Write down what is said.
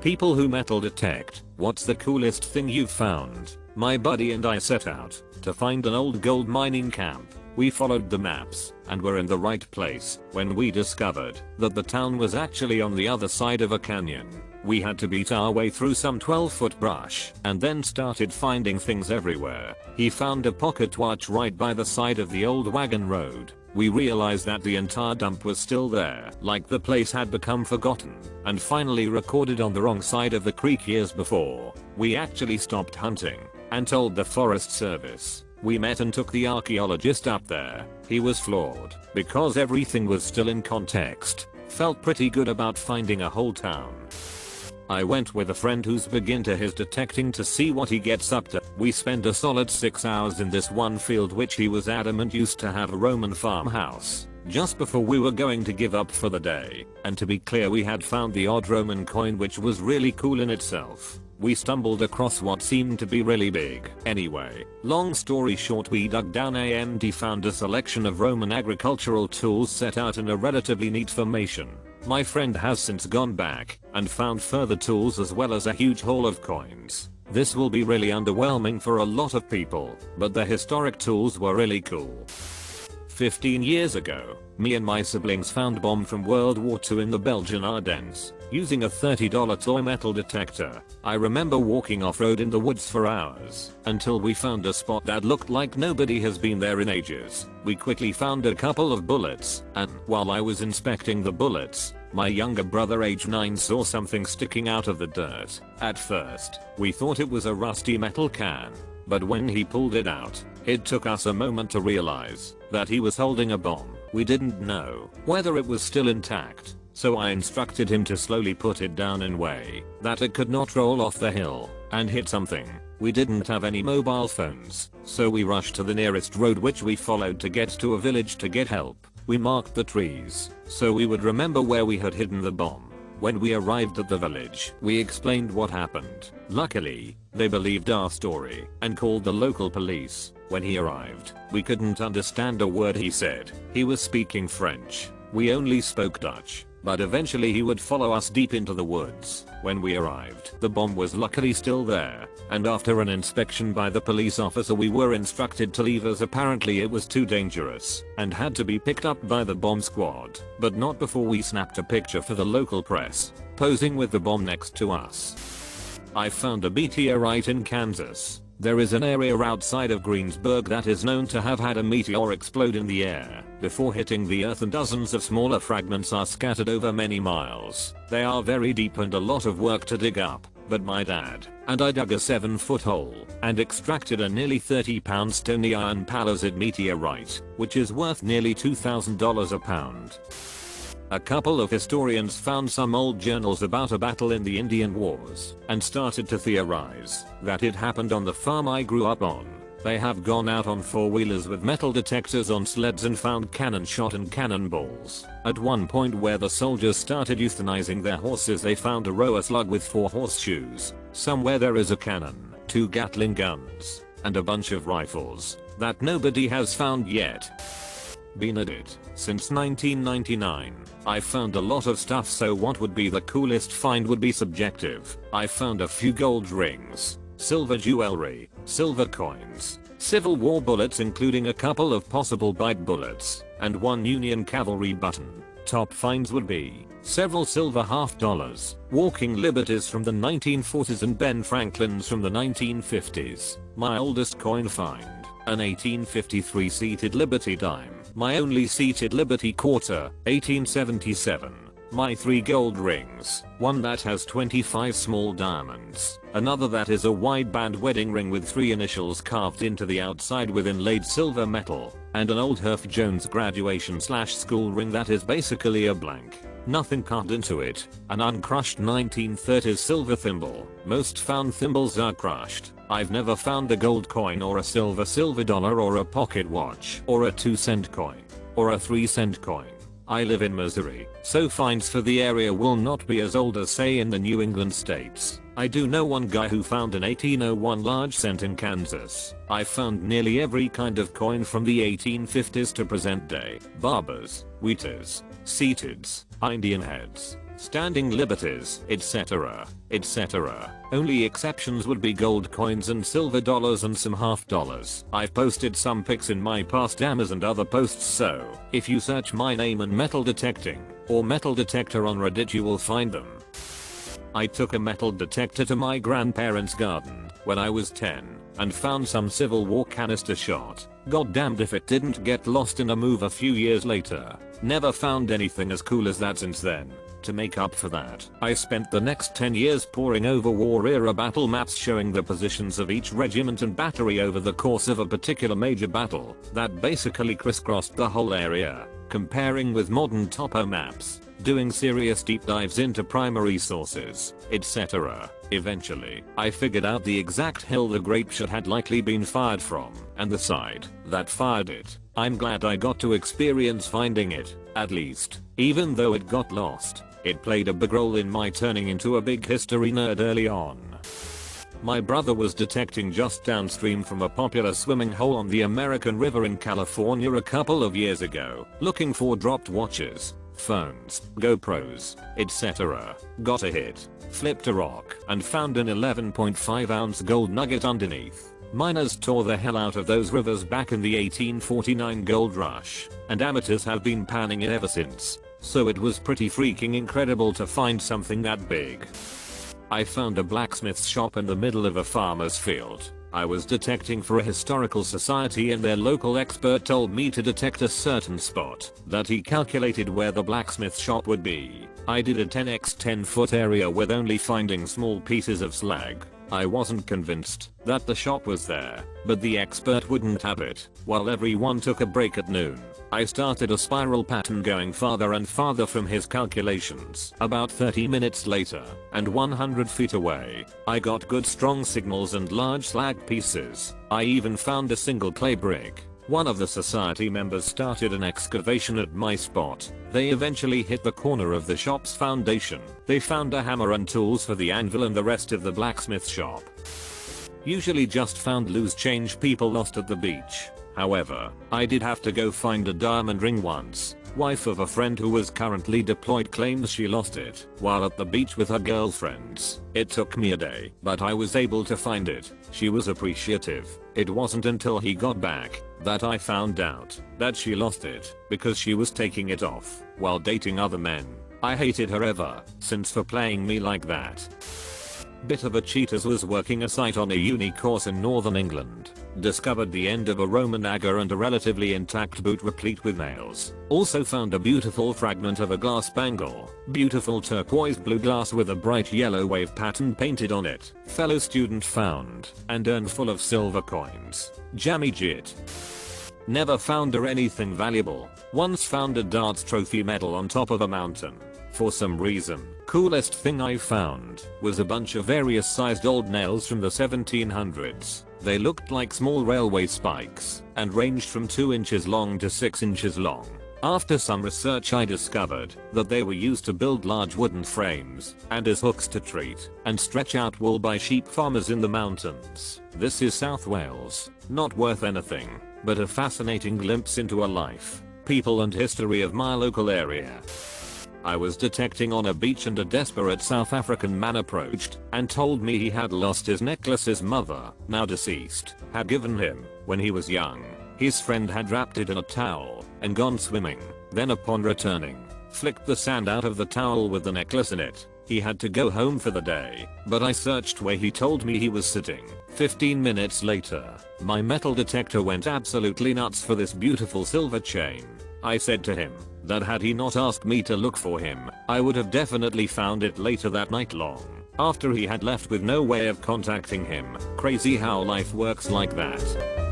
People who metal detect, what's the coolest thing you've found? My buddy and I set out to find an old gold mining camp. We followed the maps and were in the right place when we discovered that the town was actually on the other side of a canyon. We had to beat our way through some 12-foot brush and then started finding things everywhere. He found a pocket watch right by the side of the old wagon road. We realized that the entire dump was still there, like the place had become forgotten and finally recorded on the wrong side of the creek years before. We actually stopped hunting and told the Forest Service. We met and took the archaeologist up there. He was floored because everything was still in context. Felt pretty good about finding a whole town. I went with a friend who's big into his detecting to see what he gets up to. We spent a solid 6 hours in this one field which he was adamant used to have a Roman farmhouse. Just before we were going to give up for the day, and to be clear we had found the odd Roman coin which was really cool in itself. We stumbled across what seemed to be really big. Anyway, long story short, we dug down and found a selection of Roman agricultural tools set out in a relatively neat formation. My friend has since gone back and found further tools as well as a huge haul of coins. This will be really underwhelming for a lot of people, but the historic tools were really cool. 15 years ago, me and my siblings found a bomb from World War II in the Belgian Ardennes, using a $30 toy metal detector. I remember walking off-road in the woods for hours, until we found a spot that looked like nobody has been there in ages. We quickly found a couple of bullets, and while I was inspecting the bullets, my younger brother age 9 saw something sticking out of the dirt. At first, we thought it was a rusty metal can, but when he pulled it out, it took us a moment to realize that he was holding a bomb. We didn't know whether it was still intact, so I instructed him to slowly put it down in a way that it could not roll off the hill and hit something. We didn't have any mobile phones, so we rushed to the nearest road which we followed to get to a village to get help. We marked the trees so we would remember where we had hidden the bomb. When we arrived at the village, we explained what happened. Luckily, they believed our story and called the local police. When he arrived, we couldn't understand a word he said. He was speaking French. We only spoke Dutch, but eventually he would follow us deep into the woods. When we arrived, the bomb was luckily still there, and after an inspection by the police officer we were instructed to leave as apparently it was too dangerous and had to be picked up by the bomb squad, but not before we snapped a picture for the local press, posing with the bomb next to us. I found a meteorite in Kansas. There is an area outside of Greensburg that is known to have had a meteor explode in the air before hitting the earth, and dozens of smaller fragments are scattered over many miles. They are very deep and a lot of work to dig up, but my dad and I dug a 7-foot hole and extracted a nearly 30-pound stony iron palisade meteorite, which is worth nearly $2,000 a pound. A couple of historians found some old journals about a battle in the Indian Wars and started to theorize that it happened on the farm I grew up on. They have gone out on 4-wheelers with metal detectors on sleds and found cannon shot and cannonballs. At one point where the soldiers started euthanizing their horses, they found a rower slug with 4 horseshoes. Somewhere there is a cannon, 2 Gatling guns, and a bunch of rifles that nobody has found yet. Been at it since 1999. I found a lot of stuff, so what would be the coolest find would be subjective. I found a few gold rings, silver jewelry, silver coins, Civil War bullets including a couple of possible bite bullets, and 1 Union cavalry button. Top finds would be several silver half dollars, walking liberties from the 1940s and Ben Franklins from the 1950s. My oldest coin find, an 1853 seated Liberty dime. My only seated Liberty quarter, 1877. My 3 gold rings, one that has 25 small diamonds, another that is a wide band wedding ring with 3 initials carved into the outside with inlaid silver metal, and an old Herff Jones graduation/school ring that is basically a blank. Nothing carved into it, an uncrushed 1930s silver thimble. Most found thimbles are crushed. I've never found a gold coin or a silver dollar or a pocket watch or a 2-cent coin or a 3-cent coin. I live in Missouri, so finds for the area will not be as old as say in the New England states. I do know one guy who found an 1801 large cent in Kansas. I found nearly every kind of coin from the 1850s to present day. Barbers, wheaters, seateds, Indian heads, standing liberties, etc., etc. Only exceptions would be gold coins and silver dollars and some half dollars. I've posted some pics in my past Amazon and other posts, so if you search my name and metal detecting or metal detector on Reddit you will find them. I took a metal detector to my grandparents' garden when I was 10 and found some Civil War canister shot. God damned if it didn't get lost in a move a few years later. Never found anything as cool as that since then. To make up for that, I spent the next 10 years poring over war era battle maps showing the positions of each regiment and battery over the course of a particular major battle that basically crisscrossed the whole area, comparing with modern topo maps, doing serious deep dives into primary sources, etc. Eventually, I figured out the exact hill the grape shot had likely been fired from, and the side that fired it. I'm glad I got to experience finding it, at least, even though it got lost. It played a big role in my turning into a big history nerd early on. My brother was detecting just downstream from a popular swimming hole on the American River in California a couple of years ago, looking for dropped watches, phones, GoPros, etc. Got a hit, flipped a rock, and found an 11.5 ounce gold nugget underneath. Miners tore the hell out of those rivers back in the 1849 gold rush, and amateurs have been panning it ever since. So it was pretty freaking incredible to find something that big. I found a blacksmith's shop in the middle of a farmer's field. I was detecting for a historical society and their local expert told me to detect a certain spot that he calculated where the blacksmith shop would be. I did a 10x 10 foot area with only finding small pieces of slag. I wasn't convinced that the shop was there, but the expert wouldn't have it. While everyone took a break at noon, I started a spiral pattern going farther and farther from his calculations. About 30 minutes later, and 100 feet away, I got good strong signals and large slag pieces. I even found a single clay brick. One of the society members started an excavation at my spot. They eventually hit the corner of the shop's foundation. They found a hammer and tools for the anvil and the rest of the blacksmith shop. Usually just found loose change people lost at the beach. However, I did have to go find a diamond ring once. Wife of a friend who was currently deployed claims she lost it while at the beach with her girlfriends. It took me a day, but I was able to find it. She was appreciative. It wasn't until he got back that I found out that she lost it because she was taking it off while dating other men. I hated her ever since for playing me like that. Bit of a cheaters was working a site on a uni course in northern England. Discovered the end of a Roman dagger and a relatively intact boot replete with nails. Also found a beautiful fragment of a glass bangle. Beautiful turquoise blue glass with a bright yellow wave pattern painted on it. Fellow student found and urn full of silver coins. Jammy jit. Never found her anything valuable. Once found a darts trophy medal on top of a mountain. For some reason, coolest thing I found was a bunch of various sized old nails from the 1700s. They looked like small railway spikes and ranged from 2 inches long to 6 inches long. After some research I discovered that they were used to build large wooden frames and as hooks to treat and stretch out wool by sheep farmers in the mountains. This is South Wales, not worth anything, but a fascinating glimpse into a life, people and history of my local area. I was detecting on a beach and a desperate South African man approached and told me he had lost his necklace his mother, now deceased, had given him when he was young. His friend had wrapped it in a towel and gone swimming, then upon returning, flicked the sand out of the towel with the necklace in it. He had to go home for the day, but I searched where he told me he was sitting. 15 minutes later, my metal detector went absolutely nuts for this beautiful silver chain. I said to him that had he not asked me to look for him, I would have definitely found it later that night long, after he had left with no way of contacting him. Crazy how life works like that.